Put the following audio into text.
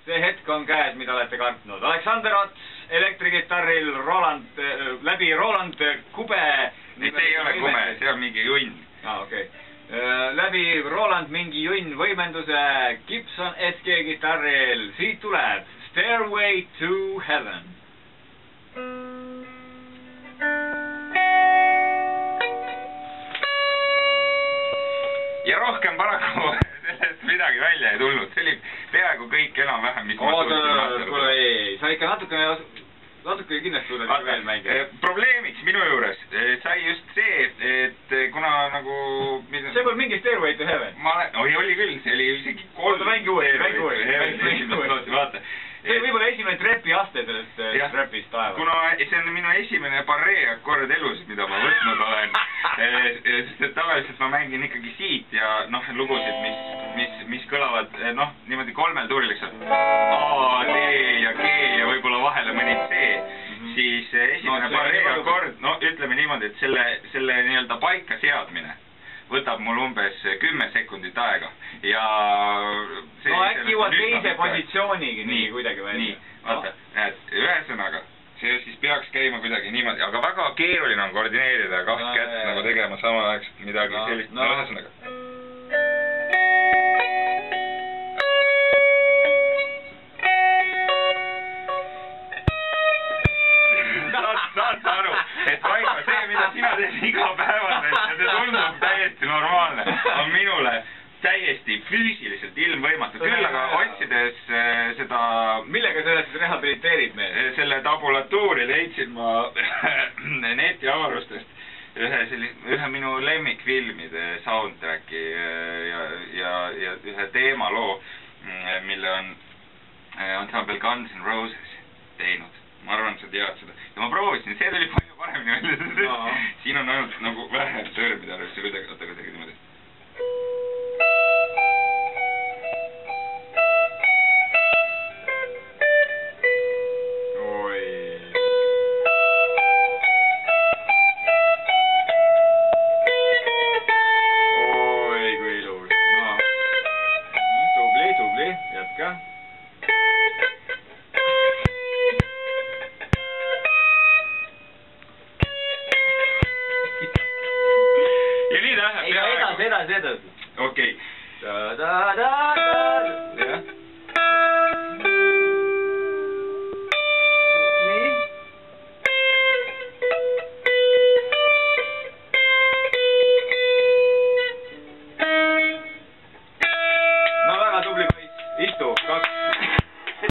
see hetk on käes, mida olete kartnud. Aleksander Ots elektrikitarril läbi Roland Kube. See ei ole Kube, see on mingi junn. Okei. Läbi Roland mingi junn võimenduse Gibson SG kitarril. Siit tuleb Stairway to Heaven. Ja rohkem paraku sellest midagi välja ei tulnud. See oli peaaegu kõik enam-vähem, mis ma suutsin. Sa ikka natuke kindlasti suudad veel mängida. Probleemiks minu juures sai just see, et kuna nagu... See pole mingi Stairway to Heaven. Oli küll, see oli isegi 3 mängi uuesti. Vaata. See oli võib-olla esimene trepi aste sellest trepist taevast. Kuna see on minu esimene barree akkord elus, mida ma võtnud olen, sest et tavaliselt ma mängin ikkagi siit ja lugusid, mis kõlavad niimoodi 3 tuuril, eks on A, D ja G ja võib-olla vahele mõni C, siis esimene barree akkord, ütleme niimoodi, et selle nii-öelda paika seadmine võtab mul umbes 10 sekundit aega ja... äkki jõuad teise positsioonigi nii kuidagi välja. Nii, vaata, ühesõnaga, see siis peaks käima kuidagi niimoodi, aga väga keeruline on koordineerida 2 kätt nagu tegema samaaegselt midagi sellist, ühesõnaga. Saad sa aru, et vaikma see, mida sina teed igapäevaselt ja see tundub täiesti normaalne, on minule täiesti füüsiliselt ilmvõimatu. Küll aga otsides seda... Millega seda siis rehabiliteerid meil? Selle tabulatuuri leidsin ma netiavarustest ühe minu lemmikfilmide soundtracki ja ühe teemaloo, mille on ansambel Guns N' Roses teinud. Ma arvan, sa tead seda. Ja ma proovisin, see tuli palju paremini välja. Siin on ainult nagu vähe sõrmide arvesse kuidagi niimoodi. Oi. Oi, kui ilus. Tubli, jätka. Edasi. Okei. Jah. Nii. Väga tubli poiss. Istu, 2.